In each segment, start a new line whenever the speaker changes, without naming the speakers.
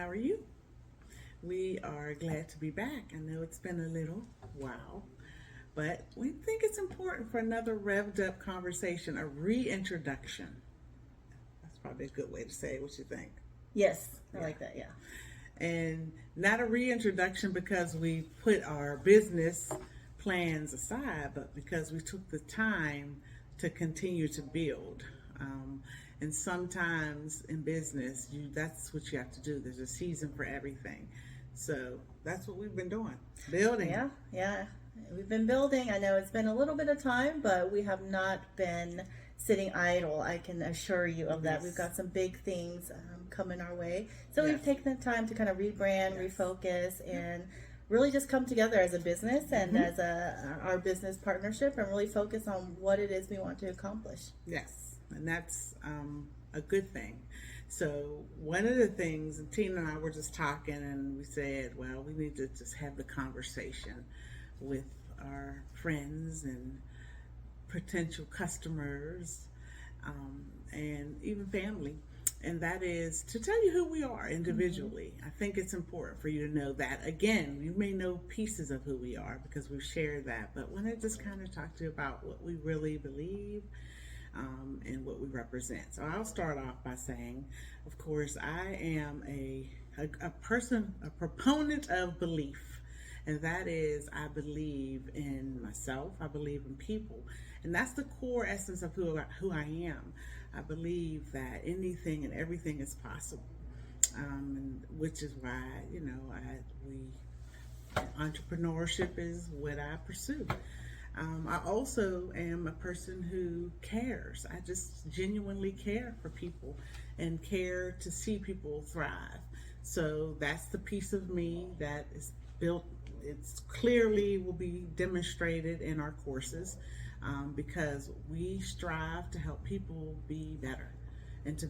How are you? We are glad to be back. I know it's been a little while, but we think it's important for another revved up conversation, a reintroduction. That's probably a good way to say it. What you think?
Yes, I like that, yeah.
And not a reintroduction because we put our business plans aside, but because we took the time to continue to build. And sometimes in business, that's what you have to do. There's a season for everything. So that's what we've been doing, building.
Yeah. We've been building. I know it's been a little bit of time, but we have not been sitting idle. I can assure you of that.
Yes.
We've got some big things coming our way. So
Yes.
we've taken the time to kind of rebrand,
Yes.
refocus, and really just come together as a business and as our business partnership and really focus on what it is we want to accomplish.
Yes, and that's a good thing. So one of the things, and Tina and I were just talking, and we said, well, we need to just have the conversation with our friends and potential customers, and even family. And that is to tell you who we are individually. I think it's important for you to know that. Again, you may know pieces of who we are because we've shared that, but when I just kind of talk to you about what we really believe, and what we represent. So I'll start off by saying, of course, I am a proponent of belief. And that is, I believe in myself. I believe in people. And that's the core essence of who I am. I believe that anything and everything is possible. Which is why, entrepreneurship is what I pursue. I also am a person who cares. I just genuinely care for people and care to see people thrive. So that's the piece of me that is built. It's clearly will be demonstrated in our courses, because we strive to help people be better and to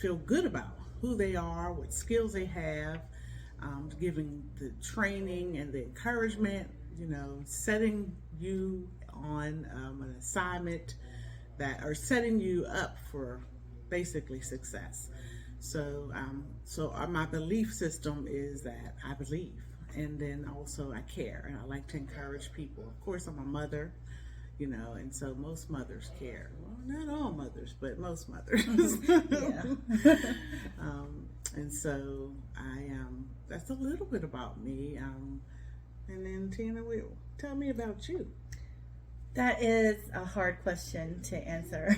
feel good about who they are, what skills they have, giving the training and the encouragement, setting you on an assignment that are setting you up for basically success. So my belief system is that I believe, and then also I care, and I like to encourage people. Of course, I'm a mother, and so most mothers care. Well, not all mothers, but most mothers.
Yeah.
And so that's a little bit about me. And then Tina, tell me about you.
That is a hard question to answer,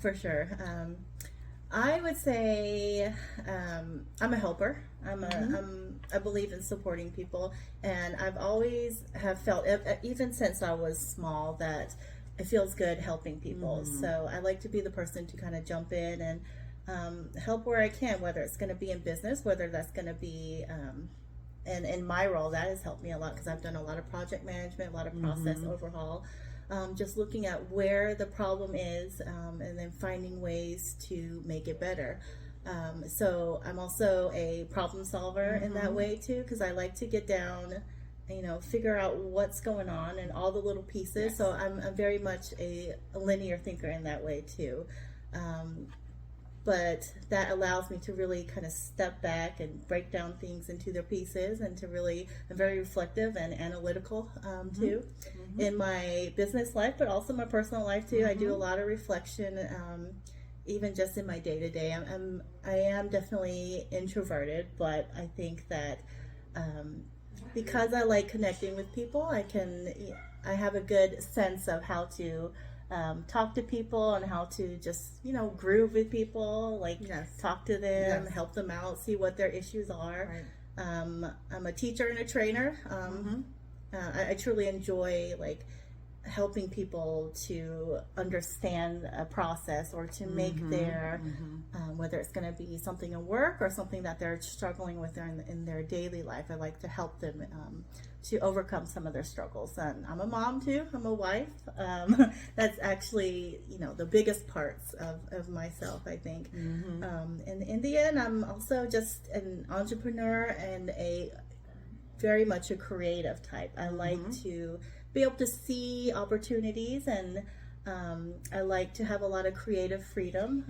for sure. I would say I'm a helper. I believe in supporting people, and I've always have felt, even since I was small, that it feels good helping people. So I like to be the person to kind of jump in and help where I can, whether it's going to be in business, whether that's going to be and in my role, that has helped me a lot because I've done a lot of project management, a lot of process overhaul, just looking at where the problem is, and then finding ways to make it better. So I'm also a problem solver in that way too, because I like to get down, figure out what's going on and all the little pieces.
Yes.
So I'm very much a linear thinker in that way too. But that allows me to really kind of step back and break down things into their pieces, and to really, I'm very reflective and analytical too in my business life, but also my personal life too. I do a lot of reflection, even just in my day to day. I am definitely introverted, but I think that because I like connecting with people, I have a good sense of how to talk to people and how to just groove with people, talk to them, help them out, see what their issues are. Right. I'm a teacher and a trainer. I truly enjoy helping people to understand a process or to make their whether it's going to be something in work or something that they're struggling with in their daily life. I like to help them to overcome some of their struggles. And I'm a mom too. I'm a wife. That's actually the biggest parts of myself, I think. And in the end, I'm also just an entrepreneur and very much a creative type. I like to be able to see opportunities, and I like to have a lot of creative freedom.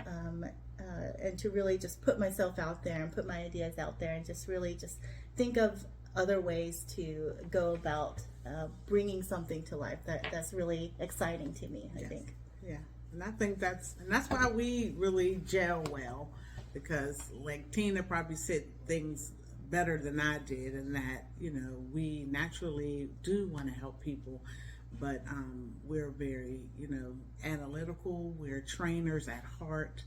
and to really just put myself out there and put my ideas out there and just really just think of other ways to go about bringing something to life that's really exciting to me. I think.
Yeah, and I think that's why we really gel well, because like Tina probably said things better than I did, and that we naturally do want to help people, but we're very analytical. We're trainers at heart.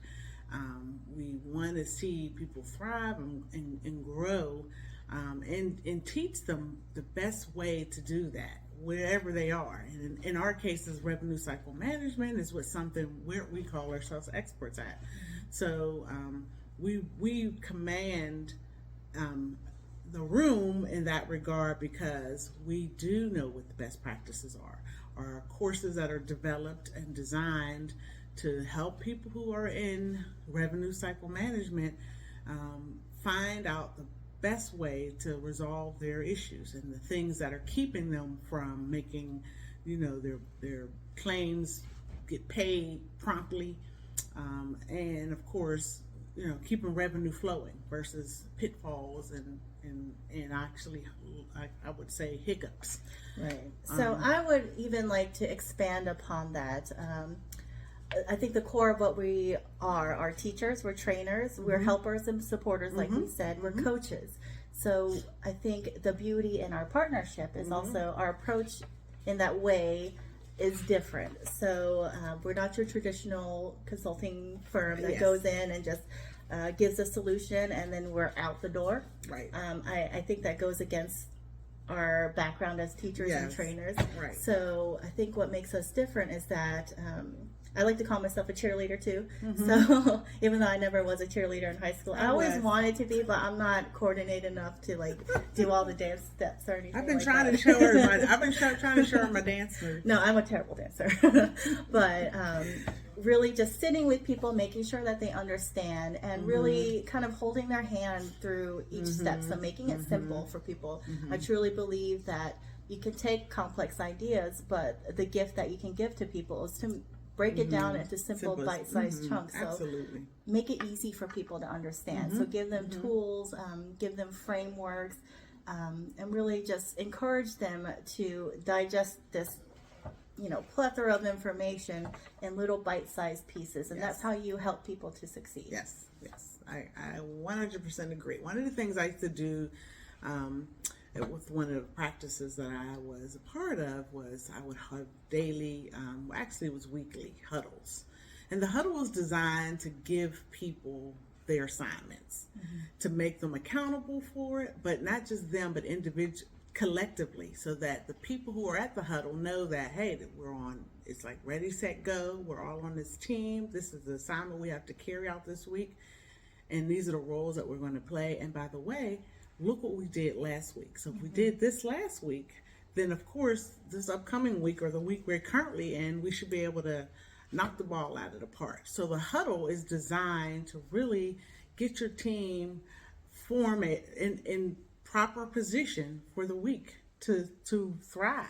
We want to see people thrive and grow, and teach them the best way to do that wherever they are. And in our cases, revenue cycle management is something we call ourselves experts at. So we command the room in that regard, because we do know what the best practices are. Our courses that are developed and designed to help people who are in revenue cycle management find out the best way to resolve their issues and the things that are keeping them from making their claims get paid promptly, and of course keeping revenue flowing versus pitfalls and actually I would say hiccups.
Right. So I would even like to expand upon that. I think the core of what we are teachers, we're trainers, we're helpers and supporters, like we said, we're coaches. So I think the beauty in our partnership is also our approach in that way is different. So we're not your traditional consulting firm that goes in and just gives a solution and then we're out the door.
Right.
I think that goes against our background as teachers and trainers.
Right.
So I think what makes us different is that I like to call myself a cheerleader too. So even though I never was a cheerleader in high school, I always wanted to be, but I'm not coordinated enough to like do all the dance steps or anything.
I've been
like
trying
that.
to show her trying to show her my dance moves.
No, I'm a terrible dancer. But really just sitting with people, making sure that they understand, and really kind of holding their hand through each step. So making it simple for people. I truly believe that you can take complex ideas, but the gift that you can give to people is to break it down into simple bite-sized chunks. So
Absolutely.
make it easy for people to understand. So give them tools, give them frameworks, and really just encourage them to digest this plethora of information in little bite-sized pieces, and that's how you help people to succeed.
Yes, I 100% agree. One of the things I used to do with one of the practices that I was a part of was I would have daily, actually it was weekly huddles, and the huddle was designed to give people their assignments, to make them accountable for it, but not just them, but collectively, so that the people who are at the huddle know that, hey, that we're on, it's like ready, set, go. We're all on this team. This is the assignment we have to carry out this week. And these are the roles that we're going to play. And by the way, look what we did last week. So if we did this last week, then of course, this upcoming week or the week we're currently in, we should be able to knock the ball out of the park. So the huddle is designed to really get your team formed in proper position for the week to thrive.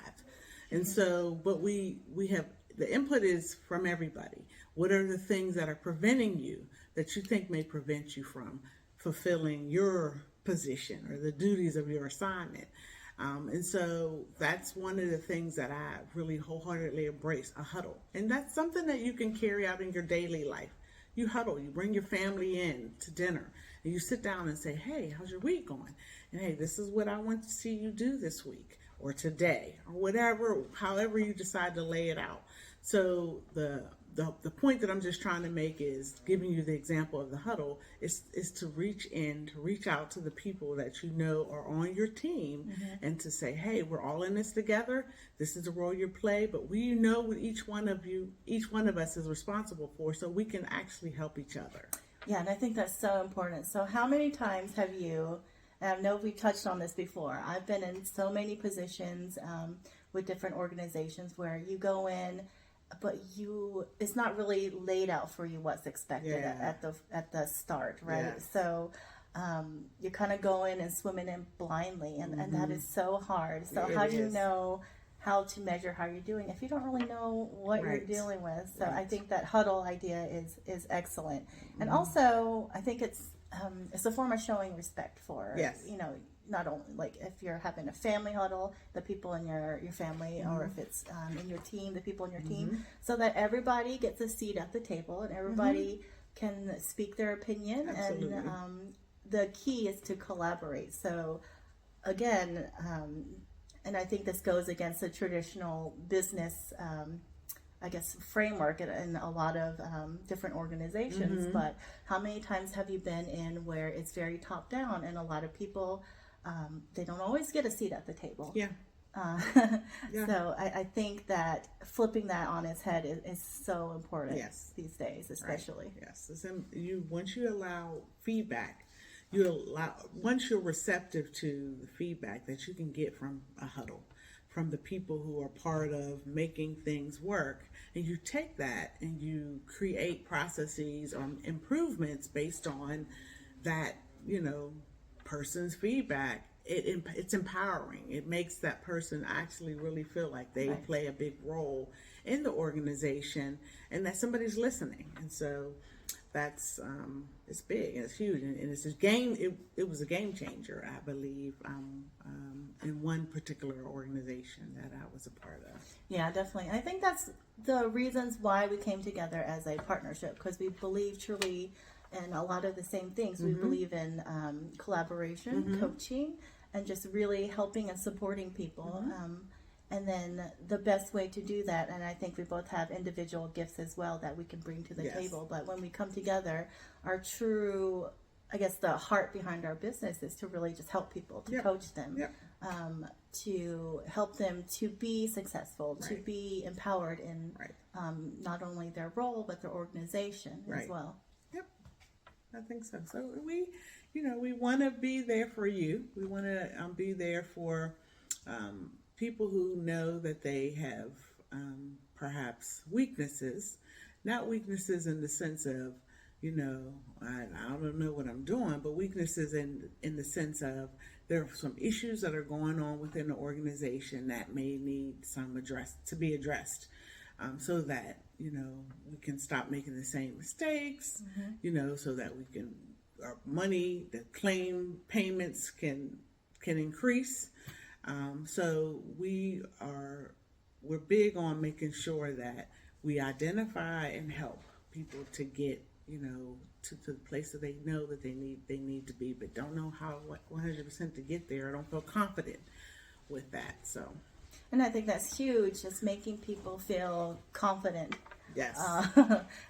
And so, but we have, the input is from everybody. What are the things that are preventing you, that you think may prevent you from fulfilling your position or the duties of your assignment? And so that's one of the things that I really wholeheartedly embrace, a huddle. And that's something that you can carry out in your daily life. You huddle, you bring your family in to dinner, and you sit down and say, hey, how's your week going? And hey, this is what I want to see you do this week or today or whatever, however you decide to lay it out. So the point that I'm just trying to make is giving you the example of the huddle is to reach out to the people that you know are on your team and to say, hey, we're all in this together. This is the role you play, but we know what each one of us is responsible for, so we can actually help each other.
Yeah, and I think that's so important. So how many times have you, and I know we touched on this before, I've been in so many positions with different organizations where you go in, but it's not really laid out for you what's expected at the start, right? Yes. So you kind of go in and swimming in blindly, and that is so hard. So how do you know how to measure how you're doing if you don't really know what
Right.
you're dealing with. So I
Right.
think that huddle idea is excellent, and also I think it's a form of showing respect for
Yes.
not only like if you're having a family huddle, the people in your family, or if it's in your team, the people in your team, so that everybody gets a seat at the table and everybody can speak their opinion.
Absolutely.
And the key is to collaborate. So again, and I think this goes against the traditional business, I guess, framework in a lot of different organizations. But how many times have you been in where it's very top down and a lot of people, they don't always get a seat at the table?
Yeah. Yeah.
So I think that flipping that on its head is so important.
Yes.
These days, especially.
Right. Yes. Once you allow feedback, once you're receptive to the feedback that you can get from a huddle, from the people who are part of making things work, and you take that and you create processes or improvements based on that, person's feedback. It's empowering. It makes that person actually really feel like they play a big role in the organization and that somebody's listening. And so that's it's big and it's huge, and it's a game. It was a game changer, I believe, in one particular organization that I was a part of.
Yeah, definitely. I think that's the reasons why we came together as a partnership, because we believe truly in a lot of the same things. We believe in collaboration, coaching, and just really helping and supporting people. And then the best way to do that, and I think we both have individual gifts as well that we can bring to the
Yes.
table, but when we come together, our true, I guess the heart behind our business is to really just help people, to coach them, to help them to be successful, to be empowered in not only their role, but their organization as well.
Yep, I think so. So we want to be there for you. We want to be there for people who know that they have perhaps weaknesses, not weaknesses in the sense of, I don't know what I'm doing, but weaknesses in the sense of there are some issues that are going on within the organization that may need to be addressed, so that, we can stop making the same mistakes, so that we can, our money, the claim payments can increase. So we're big on making sure that we identify and help people to get, to the place that they know that they need to be, but don't know how 100% to get there. I don't feel confident with that. So,
and I think that's huge, just making people feel confident.
Yes.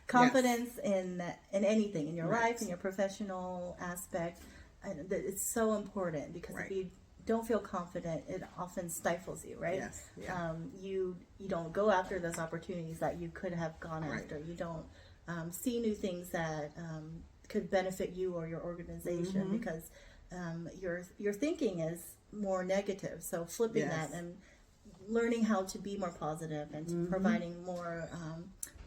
Confidence in anything, in your life, in your professional aspect. And it's so important, because if you don't feel confident, it often stifles you, right?
Yes. Yeah.
You don't go after those opportunities that you could have gone after. You don't see new things that could benefit you or your organization, because your thinking is more negative. So flipping that and learning how to be more positive and providing more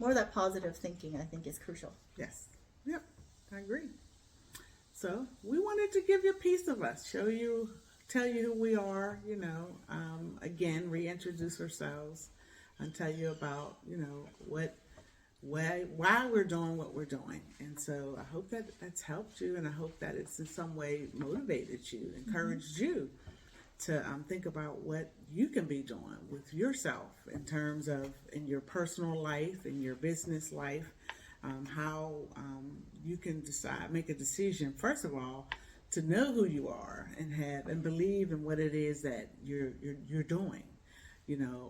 of that positive thinking, I think, is crucial.
Yes. Yep. I agree. So we wanted to give you a piece of us, tell you who we are, again, reintroduce ourselves and tell you about, why we're doing what we're doing. And so I hope that that's helped you, and I hope that it's in some way motivated you, encouraged you to think about what you can be doing with yourself in terms of in your personal life, in your business life, how you can make a decision, first of all, to know who you are and believe in what it is that you're doing,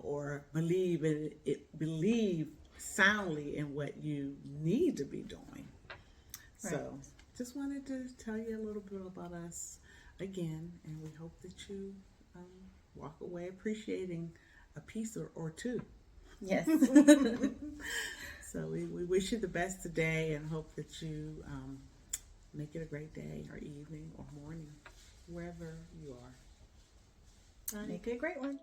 or believe soundly in what you need to be doing. So just wanted to tell you a little bit about us again, and we hope that you walk away appreciating a piece or two.
Yes.
So we wish you the best today and hope that you make it a great day or evening or morning, wherever you are.
Make it a great one.